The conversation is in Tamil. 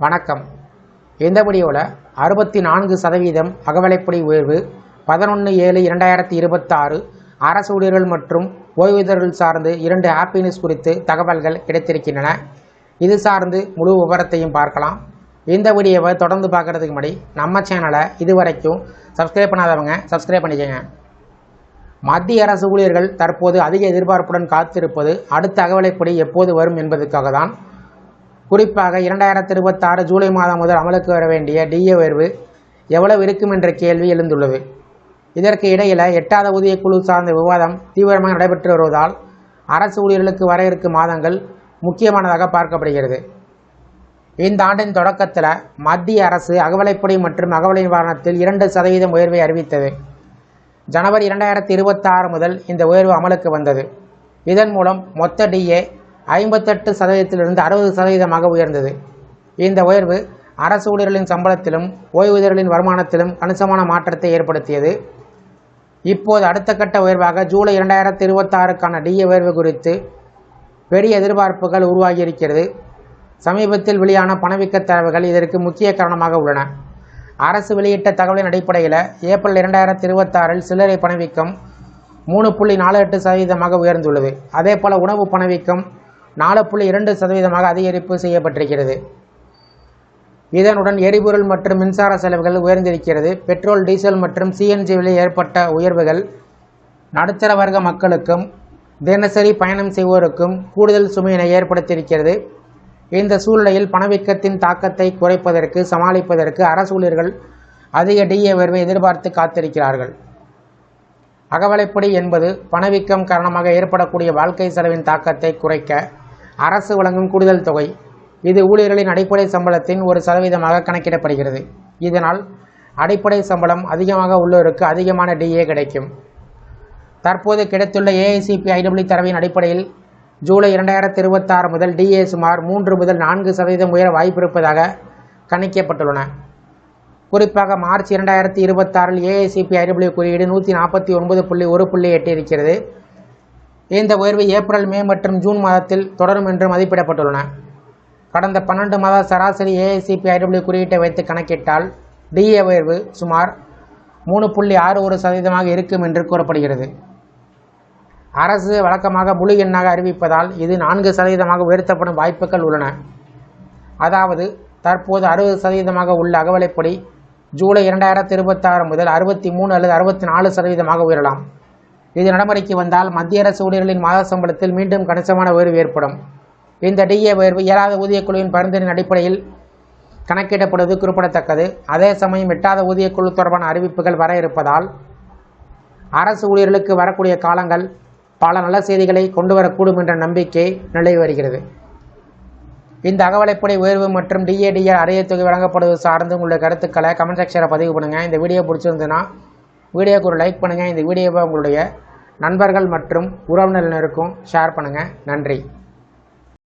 வணக்கம். இந்த வீடியோவில் 64% அகவிலைப்படி உயர்வு 11/7/2026 அரசு ஊழியர்கள் மற்றும் ஓய்வூதியர்கள் சார்ந்து 2 ஹாப்பி நியூஸ் குறித்து தகவல்கள் கிடைத்திருக்கின்றன. இது சார்ந்து முழு விவரத்தையும் பார்க்கலாம். இந்த வீடியோவை தொடர்ந்து பார்க்குறதுக்கு முன்னாடி நம்ம சேனலை இதுவரைக்கும் சப்ஸ்கிரைப் பண்ணாதவங்க சப்ஸ்கிரைப் பண்ணிக்கோங்க. மத்திய அரசு ஊழியர்கள் தற்போது அதிக எதிர்பார்ப்புடன் காத்திருப்பது அடுத்த அகவிலைப்படி எப்போது வரும் என்பதற்காக தான். குறிப்பாக 2026 ஜூலை மாதம் முதல் அமலுக்கு வர வேண்டிய டிஏ உயர்வு எவ்வளவு இருக்கும் என்ற கேள்வி எழுந்துள்ளது. இதற்கு இடையில் 8வது ஊதியக்குழு சார்ந்த விவாதம் தீவிரமாக நடைபெற்று வருவதால் அரசு ஊழியர்களுக்கு வர இருக்கும் மாதங்கள் முக்கியமானதாக பார்க்கப்படுகிறது. இந்த ஆண்டின் தொடக்கத்தில் மத்திய அரசு அகவிலைப்படி மற்றும் அகவிலை நிவாரணத்தில் 2% உயர்வை அறிவித்தது. ஜனவரி 2026 முதல் இந்த உயர்வு அமலுக்கு வந்தது. இதன் மூலம் மொத்த டிஏ 58%லிருந்து 60% உயர்ந்தது. இந்த உயர்வு அரசு ஊழியர்களின் சம்பளத்திலும் ஓய்வூதியர்களின் வருமானத்திலும் கணிசமான மாற்றத்தை ஏற்படுத்தியது. இப்போது அடுத்த கட்ட உயர்வாக ஜூலை 2026க்கான டிஏ உயர்வு குறித்து பெரிய எதிர்பார்ப்புகள் உருவாகியிருக்கிறது. சமீபத்தில் வெளியான பணவீக்க தரவுகள் இதற்கு முக்கிய காரணமாக உள்ளன. அரசு வெளியிட்ட தகவலின் அடிப்படையில் ஏப்ரல் 2026 சில்லறை பணவீக்கம் 3.48% உயர்ந்துள்ளது. அதேபோல உணவு பணவீக்கம் 4.2% அதிகரிப்பு செய்யப்பட்டிருக்கிறது. இதனுடன் எரிபொருள் மற்றும் மின்சார செலவுகள் உயர்ந்திருக்கிறது. பெட்ரோல், டீசல் மற்றும் சிஎன்ஜி விலையில் ஏற்பட்ட உயர்வுகள் நடுத்தர வர்க்க மக்களுக்கும் தினசரி பயணம் செய்வோருக்கும் கூடுதல் சுமையினை ஏற்படுத்தியிருக்கிறது. இந்த சூழ்நிலையில் பணவீக்கத்தின் தாக்கத்தை குறைப்பதற்கு சமாளிப்பதற்கு அரசு ஊழியர்கள் அதிக டிஏ உயர்வை எதிர்பார்த்து காத்திருக்கிறார்கள். அகவிலைப்படி என்பது பணவீக்கம் காரணமாக ஏற்படக்கூடிய வாழ்க்கை செலவின் தாக்கத்தை குறைக்க அரசு வழங்கும் கூடுதல் தொகை. இது ஊழியர்களின் அடிப்படை சம்பளத்தின் 1% கணக்கிடப்படுகிறது. இதனால் அடிப்படை சம்பளம் அதிகமாக உள்ளோருக்கு அதிகமான டிஏ கிடைக்கும். தற்போது கிடைத்துள்ள AICPE தரவின் அடிப்படையில் ஜூலை 2026 முதல் டிஏ சுமார் 3 முதல் 4% உயர வாய்ப்பிருப்பதாக கணிக்கப்பட்டுள்ளன. குறிப்பாக மார்ச் 2026 AICPE குறியீடு 149.1 எட்டியிருக்கிறது. இந்த உயர்வு ஏப்ரல், மே மற்றும் ஜூன் மாதத்தில் தொடரும் என்று மதிப்பிடப்பட்டுள்ளன. கடந்த 12 மாத சராசரி AICPE குறியீட்டை வைத்து கணக்கிட்டால் டிஏ உயர்வு சுமார் 3.61% இருக்கும் என்று கூறப்படுகிறது. அரசு வழக்கமாக முழு எண்ணாக அறிவிப்பதால் இது 4% உயர்த்தப்படும் வாய்ப்புகள் உள்ளன. அதாவது தற்போது 60% உள்ள அகவிலைப்படி ஜூலை 2026 முதல் 63 அல்லது 64% உயரலாம். இது நடைமுறைக்கு வந்தால் மத்திய அரசு ஊழியர்களின் மாத சம்பளத்தில் மீண்டும் கணிசமான உயர்வு ஏற்படும். இந்த டிஏ உயர்வு 7வது ஊதியக்குழுவின் பரிந்துரையின் அடிப்படையில் கணக்கிடப்படுவது குறிப்பிடத்தக்கது. அதே சமயம் 8வது ஊதியக்குழு தொடர்பான அறிவிப்புகள் வர இருப்பதால் அரசு ஊழியர்களுக்கு வரக்கூடிய காலங்கள் பல நல்ல செய்திகளை கொண்டு வரக்கூடும் என்ற நம்பிக்கை நிலவி வருகிறது. இந்த அகவிலைப்படி உயர்வு மற்றும் டிஏ அறைய தொகை வழங்கப்படுவது சார்ந்து உங்களுடைய கருத்துக்களை கமெண்ட் செக்ஷனில் பதிவு பண்ணுங்கள். இந்த வீடியோ பிடிச்சிருந்ததுன்னா வீடியோக்கு ஒரு லைக் பண்ணுங்கள். இந்த வீடியோவை உங்களுடைய நண்பர்கள் மற்றும் உறவினர்களுக்கும் ஷேர் பண்ணுங்கள். நன்றி.